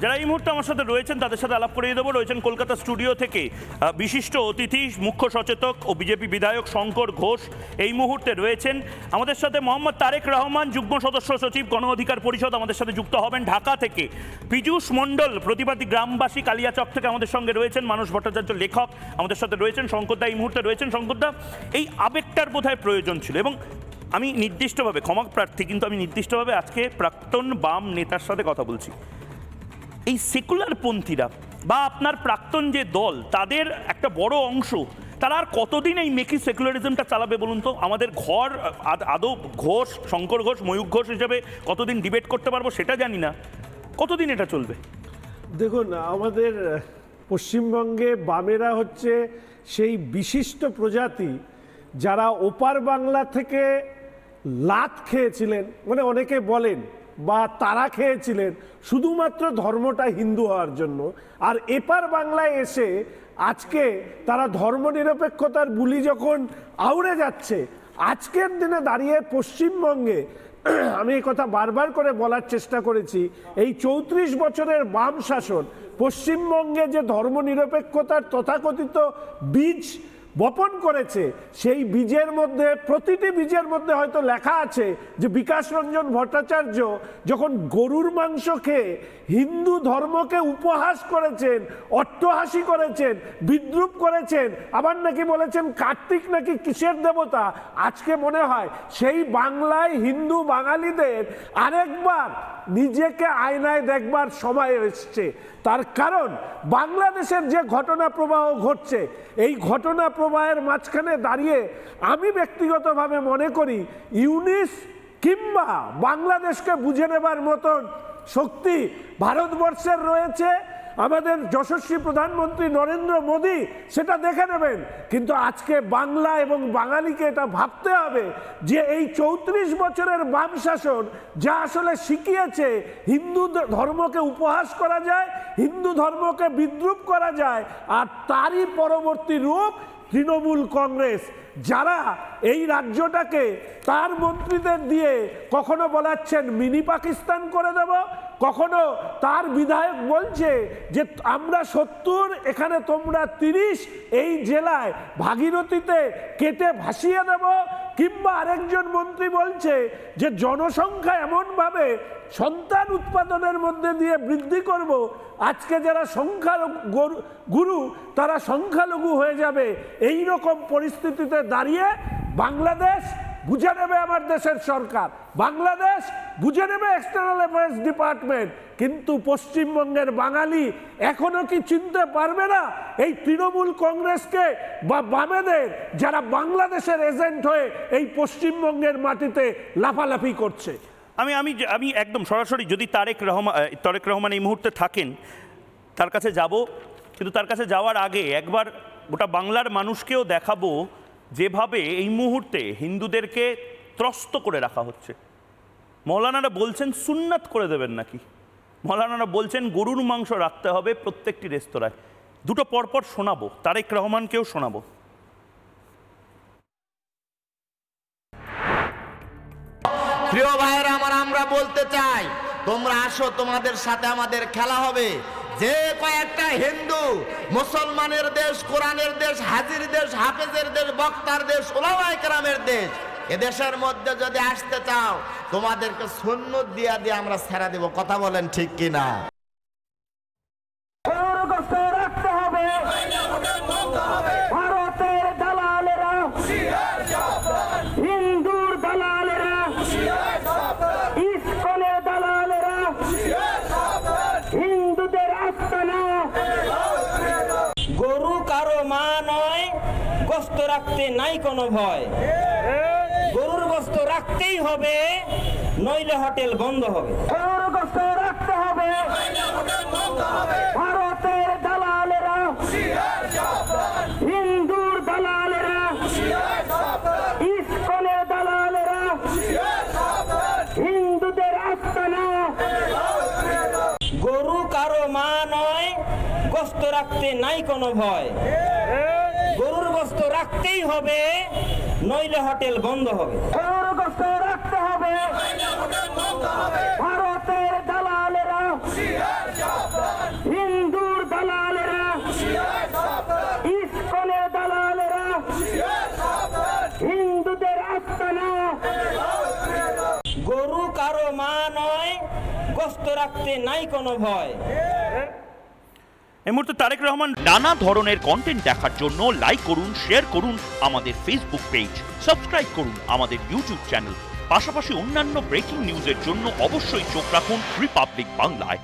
যারা এই মুহূর্তে আমার সাথে রয়েছেন তাদের সাথে আলাপ করিয়ে দেবো। রয়েছেন কলকাতা স্টুডিও থেকে বিশিষ্ট অতিথি মুখ্য সচেতক ও বিজেপি বিধায়ক শঙ্কর ঘোষ। এই মুহূর্তে রয়েছেন আমাদের সাথে মোহাম্মদ তারেক রহমান, যুগ্ম সদস্য সচিব, গণ অধিকার পরিষদ আমাদের সাথে যুক্ত হবেন ঢাকা থেকে। পীযূষ মণ্ডল, প্রতিবাদী গ্রামবাসী কালিয়াচক থেকে আমাদের সঙ্গে রয়েছেন। মানস ভট্টাচার্য, লেখক আমাদের সাথে রয়েছেন। শঙ্করদা এই মুহূর্তে রয়েছেন। শঙ্করদা, এই আবেগটার বোধহয় প্রয়োজন ছিল এবং আমি নির্দিষ্টভাবে ক্ষমা প্রার্থী, কিন্তু আমি নির্দিষ্টভাবে আজকে প্রাক্তন বাম নেতার সাথে কথা বলছি। এই সেকুলার পন্থীরা বা আপনার প্রাক্তন যে দল, তাদের একটা বড় অংশ, তারা আর কতদিন এই মেকি সেকুলারিজমটা চালাবে বলুন তো? আমাদের ঘর আদৌ ঘোষ, শঙ্কর ঘোষ, ময়ূখ ঘোষ হিসেবে কতদিন ডিবেট করতে পারবো সেটা জানি না। কতদিন এটা চলবে? দেখুন, আমাদের পশ্চিমবঙ্গে বামেরা হচ্ছে সেই বিশিষ্ট প্রজাতি যারা ওপার বাংলা থেকে লাত খেয়েছিলেন, মানে অনেকে বলেন, বা তারা খেয়েছিলেন শুধুমাত্র ধর্মটা হিন্দু হওয়ার জন্য। আর এপার বাংলায় এসে আজকে তারা ধর্মনিরপেক্ষতার বুলি যখন আউড়ে যাচ্ছে, আজকের দিনে দাঁড়িয়ে পশ্চিমবঙ্গে আমি এই কথা বারবার করে বলার চেষ্টা করেছি, এই 34 বছরের বাম শাসন পশ্চিমবঙ্গে যে ধর্মনিরপেক্ষতার তথাকথিত বীজ বপন করেছে, সেই বীজের মধ্যে, প্রতিটি বীজের মধ্যে হয়তো লেখা আছে যে বিকাশ রঞ্জন ভট্টাচার্য যখন গরুর মাংস খেয়ে হিন্দু ধর্মকে উপহাস করেছেন, অট্টহাসি করেছেন, বিদ্রুপ করেছেন, আবার নাকি বলেছেন কার্তিক নাকি কিসের দেবতা। আজকে মনে হয় সেই বাংলায় হিন্দু বাঙালিদের আরেকবার নিজেকে আয়নায় দেখবার সময় এসছে। তার কারণ বাংলাদেশের যে ঘটনা প্রবাহ ঘটছে, এই ঘটনা প্রবাহের মাঝখানে দাঁড়িয়ে আমি ব্যক্তিগতভাবে মনে করি ইউনিস কিংবা বাংলাদেশকে বুঝে নেবার মতন শক্তি ভারতবর্ষের রয়েছে। আমাদের যশস্বী প্রধানমন্ত্রী নরেন্দ্র মোদী সেটা দেখে নেবেন, কিন্তু আজকে বাংলা এবং বাঙালিকে এটা ভাবতে হবে যে এই 34 বছরের বাম শাসন যা আসলে শিখিয়েছে হিন্দু ধর্মকে উপহাস করা যায়, হিন্দু ধর্মকে বিদ্রুপ করা যায়, আর তারই পরবর্তী রূপ তৃণমূল কংগ্রেস, যারা এই রাজ্যটাকে তার মন্ত্রীদের দিয়ে কখনো বলাচ্ছেন মিনি পাকিস্তান করে দেব, কখনো তার বিধায়ক বলছে যে আমরা 70, এখানে তোমরা 30, এই জেলায় ভাগীরথীতে কেটে ভাসিয়ে দেব, কিংবা আরেকজন মন্ত্রী বলছে যে জনসংখ্যা এমনভাবে সন্তান উৎপাদনের মধ্যে দিয়ে বৃদ্ধি করব, আজকে যারা গুরু তারা সংখ্যালঘু হয়ে যাবে। এই রকম পরিস্থিতিতে দাঁড়িয়ে বাংলাদেশ বুঝে নেবে আমার দেশের সরকার, বাংলাদেশ বুঝে নেবে এক্সটার্নাল অ্যাফেয়ার্স ডিপার্টমেন্ট, কিন্তু পশ্চিমবঙ্গের বাঙালি এখনো কি চিনতে পারবে না এই তৃণমূল কংগ্রেসকে বা বামেদের, যারা বাংলাদেশের এজেন্ট হয়ে এই পশ্চিমবঙ্গের মাটিতে লাফালাফি করছে? আমি একদম সরাসরি, যদি তারেক রহমান এই মুহূর্তে থাকেন তার কাছে যাব, কিন্তু তার কাছে যাওয়ার আগে একবার গোটা বাংলার মানুষকেও দেখাবো যেভাবে এই মুহূর্তে হিন্দুদেরকে ত্রস্ত করে রাখা হচ্ছে। মৌলানারা বলছেন সুন্নাত করে দেবেন নাকি, মৌলানারা বলছেন গরুর মাংস রাখতে হবে প্রত্যেকটি রেস্তোরাঁয়। দুটো পরপর শোনাবো, তারেক রহমানকেও শোনাবো। প্রিয় ভাইয়েরা আমার, আমরা বলতে চাই তোমরা আসো, তোমাদের সাথে আমাদের খেলা হবে। যে কয়েকটা হিন্দু মুসলমানের দেশ, কোরআনের দেশ, হাজির দেশ, হাফেজের দেশ, বক্তার দেশ, উলামায়ে কেরামের দেশ, এদেশের মধ্যে যদি আসতে চাও তোমাদেরকে সুন্নত দিয়া দিয়ে আমরা ছেড়ে দেব। কথা বলেন ঠিক কিনা? ভারতের দালালেরা, হিন্দুর দালালেরা, ইসকনের দালালেরা, হিন্দুদের আস্তানা। গরু কারো মা নয়, গোশত রাখতে নাই কোনো ভয়। গরুর গোশত রাখতেই হবে, নইলে হোটেল বন্ধ হবে। গরুর গোশত রাখতে হবে। ভারতের দালালেরা, হিন্দুর দালালেরা, ইসকনের দালালেরা, হিন্দুদের আস্তানা। গরু কারো মা নয়, গোশত রাখতে নাই কোনো ভয়। গরুর গোশত রাখতেই হবে, নইলে হোটেল বন্ধ হবে। গরুর গোশত রাখতে হবে। ভারতের গরু কারো মা নয়, গোস্ত রাখতে নাই কোনো ভয়। এই মুহূর্তে তারেক রহমান। নানা ধরনের কন্টেন্ট দেখার জন্য লাইক করুন, শেয়ার করুন আমাদের ফেসবুক পেজ, সাবস্ক্রাইব করুন আমাদের ইউটিউব চ্যানেল। পাশাপাশি অন্যান্য ব্রেকিং নিউজের জন্য অবশ্যই চোখ রাখুন রিপাবলিক বাংলায়।